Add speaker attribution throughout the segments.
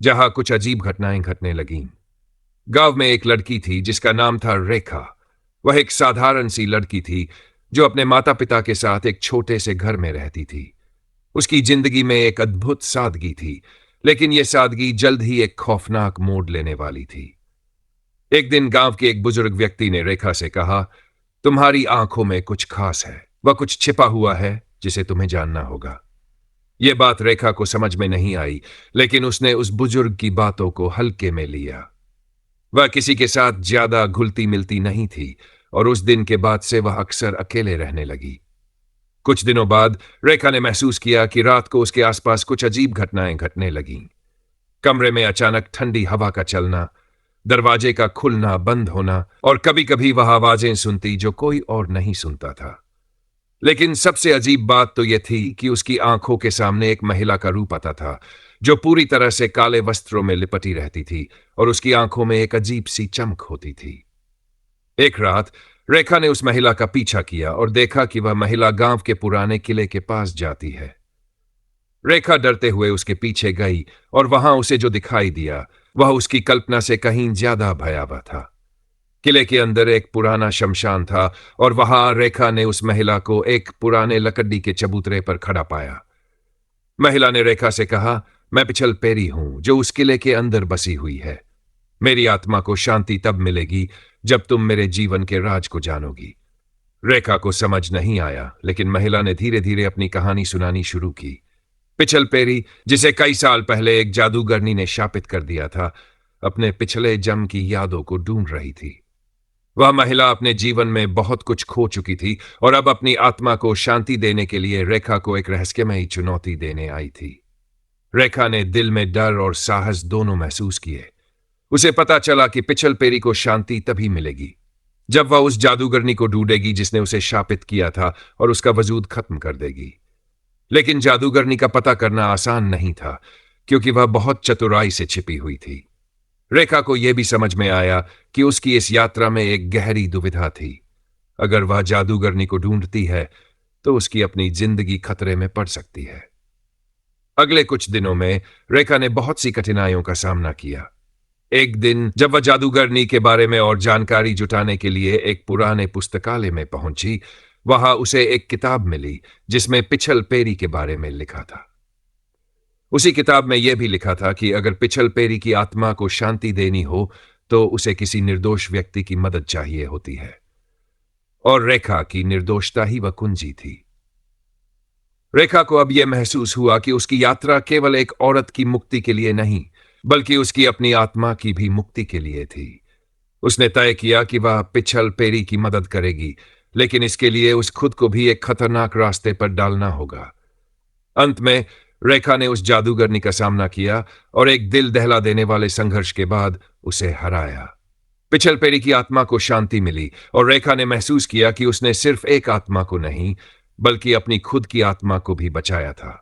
Speaker 1: जहां कुछ अजीब घटनाएं घटने लगीं। गांव में एक लड़की थी जिसका नाम था रेखा। वह एक साधारण सी लड़की थी जो अपने माता पिता के साथ एक छोटे से घर में रहती थी। उसकी जिंदगी में एक अद्भुत सादगी थी, लेकिन यह सादगी जल्द ही एक खौफनाक मोड़ लेने वाली थी। एक दिन गांव के एक बुजुर्ग व्यक्ति ने रेखा से कहा, तुम्हारी आंखों में कुछ खास है, वह कुछ छिपा हुआ है जिसे तुम्हें जानना होगा। यह बात रेखा को समझ में नहीं आई, लेकिन उसने उस बुजुर्ग की बातों को हल्के में लिया। वह किसी के साथ ज्यादा घुलती मिलती नहीं थी और उस दिन के बाद से वह अक्सर अकेले रहने लगी। कुछ दिनों बाद रेखा ने महसूस किया कि रात को उसके आसपास कुछ अजीब घटनाएं घटने लगीं। कमरे में अचानक ठंडी हवा का चलना, दरवाजे का खुलना बंद होना और कभी कभी वह आवाजें सुनती जो कोई और नहीं सुनता था। लेकिन सबसे अजीब बात तो यह थी कि उसकी आंखों के सामने एक महिला का रूप आता था जो पूरी तरह से काले वस्त्रों में लिपटी रहती थी और उसकी आंखों में एक अजीब सी चमक होती थी। एक रात रेखा ने उस महिला का पीछा किया और देखा कि वह महिला गांव के पुराने किले के पास जाती है। रेखा डरते हुए उसके पीछे गई और वहां उसे जो दिखाई दिया वह उसकी कल्पना से कहीं ज्यादा भयावह था। किले के अंदर एक पुराना शमशान था और वहां रेखा ने उस महिला को एक पुराने लकड़ी के चबूतरे पर खड़ा पाया। महिला ने रेखा से कहा, मैं पिछल पेरी हूं जो उस किले के अंदर बसी हुई है। मेरी आत्मा को शांति तब मिलेगी जब तुम मेरे जीवन के राज को जानोगी। रेखा को समझ नहीं आया, लेकिन महिला ने धीरे धीरे अपनी कहानी सुनानी शुरू की। पिछल पेरी, जिसे कई साल पहले एक जादूगरनी ने शापित कर दिया था, अपने पिछले जन्म की यादों को ढूंढ रही थी। वह महिला अपने जीवन में बहुत कुछ खो चुकी थी और अब अपनी आत्मा को शांति देने के लिए रेखा को एक रहस्यमयी चुनौती देने आई थी। रेखा ने दिल में डर और साहस दोनों महसूस किए। उसे पता चला कि पिछल पेरी को शांति तभी मिलेगी जब वह उस जादूगरनी को ढूंढेगी जिसने उसे शापित किया था और उसका वजूद खत्म कर देगी। लेकिन जादूगरनी का पता करना आसान नहीं था, क्योंकि वह बहुत चतुराई से छिपी हुई थी। रेखा को यह भी समझ में आया कि उसकी इस यात्रा में एक गहरी दुविधा थी। अगर वह जादूगरनी को ढूंढती है तो उसकी अपनी जिंदगी खतरे में पड़ सकती है। अगले कुछ दिनों में रेखा ने बहुत सी कठिनाइयों का सामना किया। एक दिन जब वह जादूगरनी के बारे में और जानकारी जुटाने के लिए एक पुराने पुस्तकालय में पहुंची, वहां उसे एक किताब मिली जिसमें पिछल पेरी के बारे में लिखा था। उसी किताब में यह भी लिखा था कि अगर पिछल पेरी की आत्मा को शांति देनी हो तो उसे किसी निर्दोष व्यक्ति की मदद चाहिए होती है, और रेखा की निर्दोषता ही वह कुंजी थी। रेखा को अब यह महसूस हुआ कि उसकी यात्रा केवल एक औरत की मुक्ति के लिए नहीं, बल्कि उसकी अपनी आत्मा की भी मुक्ति के लिए थी। उसने तय किया कि वह पिछल पेरी की मदद करेगी, लेकिन इसके लिए उस खुद को भी एक खतरनाक रास्ते पर डालना होगा। अंत में रेखा ने उस जादूगरनी का सामना किया और एक दिल दहला देने वाले संघर्ष के बाद उसे हराया। पिछल पेरी की आत्मा को शांति मिली और रेखा ने महसूस किया कि उसने सिर्फ एक आत्मा को नहीं, बल्कि अपनी खुद की आत्मा को भी बचाया था।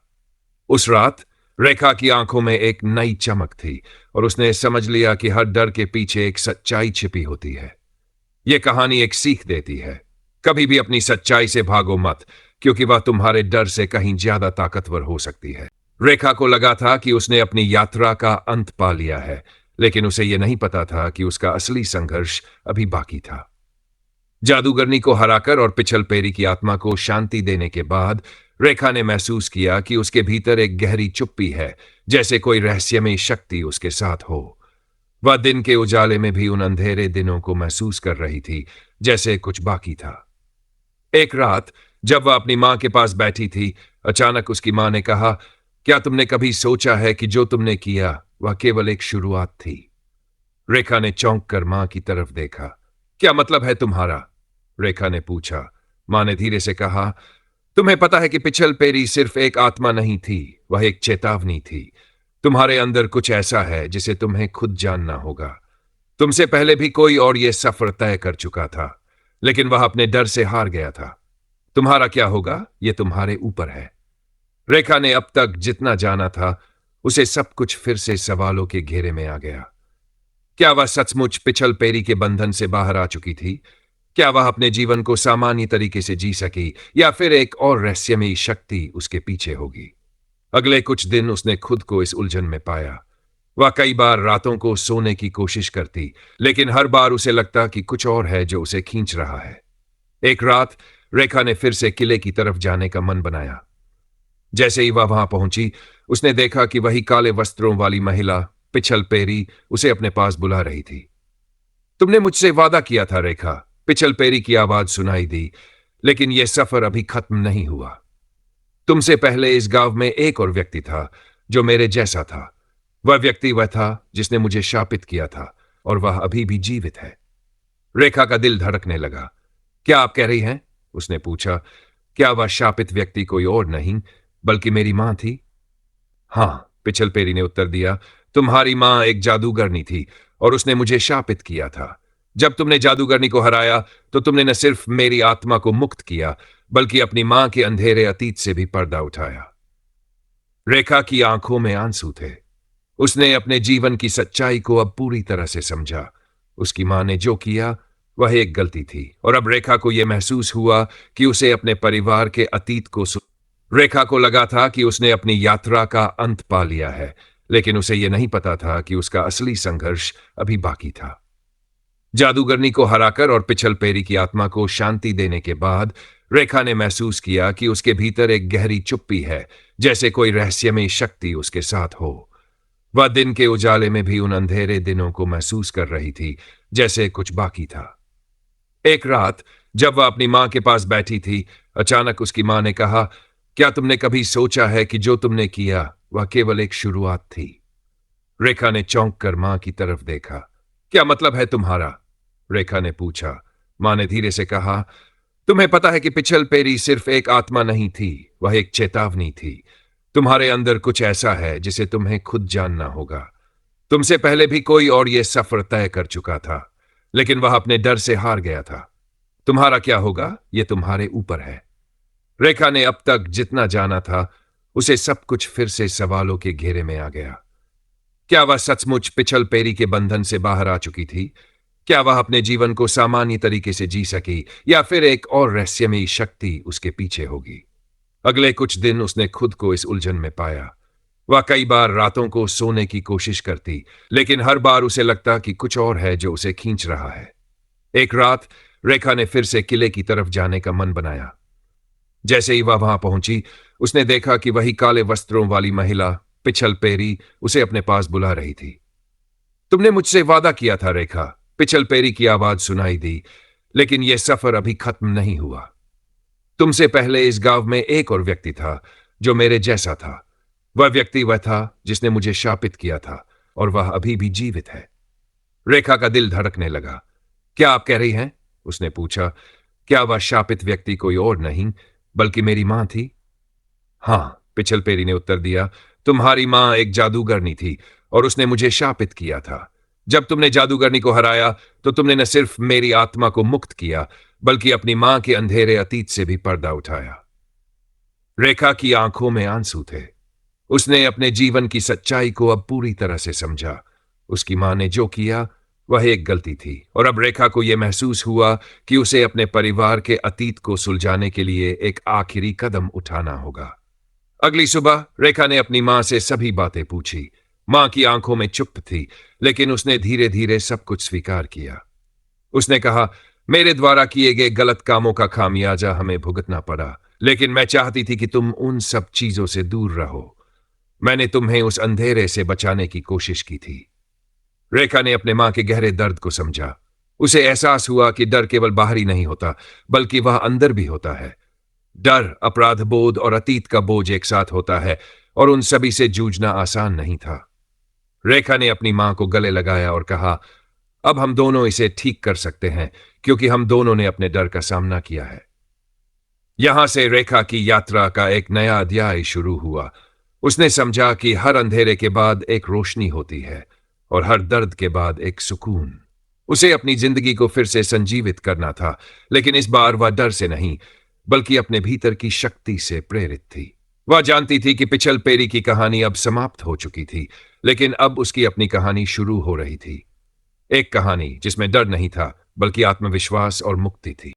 Speaker 1: उस रात रेखा की आंखों में एक नई चमक थी और उसने समझ लिया कि हर डर के पीछे एक सच्चाई छिपी होती है। यह कहानी एक सीख देती है, कभी भी अपनी सच्चाई से भागो मत, क्योंकि वह तुम्हारे डर से कहीं ज्यादा ताकतवर हो सकती है। रेखा को लगा था कि उसने अपनी यात्रा का अंत पा लिया है, लेकिन उसे यह नहीं पता था कि उसका असली संघर्ष अभी बाकी था। जादूगरनी को हराकर और पिछल पेरी की आत्मा को शांति देने के बाद रेखा ने महसूस किया कि उसके भीतर एक गहरी चुप्पी है, जैसे कोई रहस्यमयी शक्ति उसके साथ हो। वह दिन के उजाले में भी उन अंधेरे दिनों को महसूस कर रही थी, जैसे कुछ बाकी था। एक रात जब वह अपनी मां के पास बैठी थी, अचानक उसकी मां ने कहा, क्या तुमने कभी सोचा है कि जो तुमने किया वह केवल एक शुरुआत थी? रेखा ने चौंक कर मां की तरफ देखा। क्या मतलब है तुम्हारा? रेखा ने पूछा। मां ने धीरे से कहा, तुम्हें पता है कि पिछल पेरी सिर्फ एक आत्मा नहीं थी, वह एक चेतावनी थी। तुम्हारे अंदर कुछ ऐसा है जिसे तुम्हें खुद जानना होगा। तुमसे पहले भी कोई और यह सफर तय कर चुका था, लेकिन वह अपने डर से हार गया था। तुम्हारा क्या होगा यह तुम्हारे ऊपर है। रेखा ने अब तक जितना जाना था उसे सब कुछ फिर से सवालों के घेरे में आ गया। क्या वह सचमुच पिछल पेरी के बंधन से बाहर आ चुकी थी? क्या वह अपने जीवन को सामान्य तरीके से जी सकी, या फिर एक और रहस्यमयी शक्ति उसके पीछे होगी? अगले कुछ दिन उसने खुद को इस उलझन में पाया। वह कई बार रातों को सोने की कोशिश करती, लेकिन हर बार उसे लगता कि कुछ और है जो उसे खींच रहा है। एक रात रेखा ने फिर से किले की तरफ जाने का मन बनाया। जैसे ही वह वहां पहुंची, उसने देखा कि वही काले वस्त्रों वाली महिला पिछल पेरी उसे अपने पास बुला रही थी। तुमने मुझसे वादा किया था रेखा, पिछल पेरी की आवाज सुनाई दी, लेकिन यह सफर अभी खत्म नहीं हुआ। तुमसे पहले इस गांव में एक और व्यक्ति था जो मेरे जैसा था। वह था जिसने मुझे शापित किया था, और वह अभी भी जीवित है। रेखा का दिल धड़कने लगा। क्या आप कह रही हैं? उसने पूछा। क्या वह शापित व्यक्ति कोई और नहीं बल्कि मेरी मां थी? हां, पिछल पेरी ने उत्तर दिया। तुम्हारी मां एक जादूगरनी थी और उसने मुझे शापित किया था। जब तुमने जादूगरनी को हराया तो तुमने न सिर्फ मेरी आत्मा को मुक्त किया, बल्कि अपनी मां के अंधेरे अतीत से भी पर्दा उठाया। रेखा की आंखों में आंसू थे। उसने अपने जीवन की सच्चाई को अब पूरी तरह से समझा। उसकी मां ने जो किया वह एक गलती थी, और अब रेखा को यह महसूस हुआ कि उसे अपने परिवार के अतीत को रेखा को लगा था कि उसने अपनी यात्रा का अंत पा लिया है, लेकिन उसे यह नहीं पता था कि उसका असली संघर्ष अभी बाकी था। जादूगरनी को हराकर और पिछल पेरी की आत्मा को शांति देने के बाद रेखा ने महसूस किया कि उसके भीतर एक गहरी चुप्पी है, जैसे कोई रहस्यमयी शक्ति उसके साथ हो। वह दिन के उजाले में भी उन अंधेरे दिनों को महसूस कर रही थी, जैसे कुछ बाकी था। एक रात जब वह अपनी मां के पास बैठी थी, अचानक उसकी मां ने कहा, क्या तुमने कभी सोचा है कि जो तुमने किया वह केवल एक शुरुआत थी? रेखा ने चौंक कर मां की तरफ देखा। क्या मतलब है तुम्हारा? रेखा ने पूछा। मां ने धीरे से कहा, तुम्हें पता है कि पिछल पेरी सिर्फ एक आत्मा नहीं थी, वह एक चेतावनी थी। तुम्हारे अंदर कुछ ऐसा है जिसे तुम्हें खुद जानना होगा। तुमसे पहले भी कोई और यह सफर तय कर चुका था, लेकिन वह अपने डर से हार गया था। तुम्हारा क्या होगा यह तुम्हारे ऊपर है। रेखा ने अब तक जितना जाना था उसे सब कुछ फिर से सवालों के घेरे में आ गया। क्या वह सचमुच पिछल पेरी के बंधन से बाहर आ चुकी थी? क्या वह अपने जीवन को सामान्य तरीके से जी सकी, या फिर एक और रहस्यमयी शक्ति उसके पीछे होगी? अगले कुछ दिन उसने खुद को इस उलझन में पाया। वह कई बार रातों को सोने की कोशिश करती, लेकिन हर बार उसे लगता कि कुछ और है जो उसे खींच रहा है। एक रात रेखा ने फिर से किले की तरफ जाने का मन बनाया। जैसे ही वह वहां पहुंची, उसने देखा कि वही काले वस्त्रों वाली महिला पिछल पेरी उसे अपने पास बुला रही थी। तुमने मुझसे वादा किया था रेखा, पिछल पेरी की आवाज सुनाई दी, लेकिन यह सफर अभी खत्म नहीं हुआ। तुमसे पहले इस गांव में एक और व्यक्ति था जो मेरे जैसा था। वह था जिसने मुझे शापित किया था, और वह अभी भी जीवित है। रेखा का दिल धड़कने लगा। क्या आप कह रही हैं? उसने पूछा। क्या वह शापित व्यक्ति कोई और नहीं बल्कि मेरी मां थी? हां, पिछल पेरी ने उत्तर दिया। तुम्हारी मां एक जादूगरनी थी और उसने मुझे शापित किया था। जब तुमने जादूगरनी को हराया तो तुमने न सिर्फ मेरी आत्मा को मुक्त किया, बल्कि अपनी मां के अंधेरे अतीत से भी पर्दा उठाया। रेखा की आंखों में आंसू थे। उसने अपने जीवन की सच्चाई को अब पूरी तरह से समझा। उसकी मां ने जो किया वह एक गलती थी, और अब रेखा को यह महसूस हुआ कि उसे अपने परिवार के अतीत को सुलझाने के लिए एक आखिरी कदम उठाना होगा। अगली सुबह रेखा ने अपनी मां से सभी बातें पूछी। मां की आंखों में चुप थी, लेकिन उसने धीरे धीरे सब कुछ स्वीकार किया। उसने कहा, मेरे द्वारा किए गए गलत कामों का खामियाजा हमें भुगतना पड़ा, लेकिन मैं चाहती थी कि तुम उन सब चीजों से दूर रहो। मैंने तुम्हें उस अंधेरे से बचाने की कोशिश की थी। रेखा ने अपने मां के गहरे दर्द को समझा। उसे एहसास हुआ कि डर केवल बाहरी नहीं होता, बल्कि वह अंदर भी होता है। डर, अपराध बोध और अतीत का बोझ एक साथ होता है, और उन सभी से जूझना आसान नहीं था। रेखा ने अपनी मां को गले लगाया और कहा, अब हम दोनों इसे ठीक कर सकते हैं, क्योंकि हम दोनों ने अपने डर का सामना किया है। यहां से रेखा की यात्रा का एक नया अध्याय शुरू हुआ। उसने समझा कि हर अंधेरे के बाद एक रोशनी होती है, और हर दर्द के बाद एक सुकून। उसे अपनी जिंदगी को फिर से संजीवित करना था, लेकिन इस बार वह डर से नहीं, बल्कि अपने भीतर की शक्ति से प्रेरित थी। वह जानती थी कि पिछल पेरी की कहानी अब समाप्त हो चुकी थी, लेकिन अब उसकी अपनी कहानी शुरू हो रही थी। एक कहानी जिसमें डर नहीं था, बल्कि आत्मविश्वास और मुक्ति थी।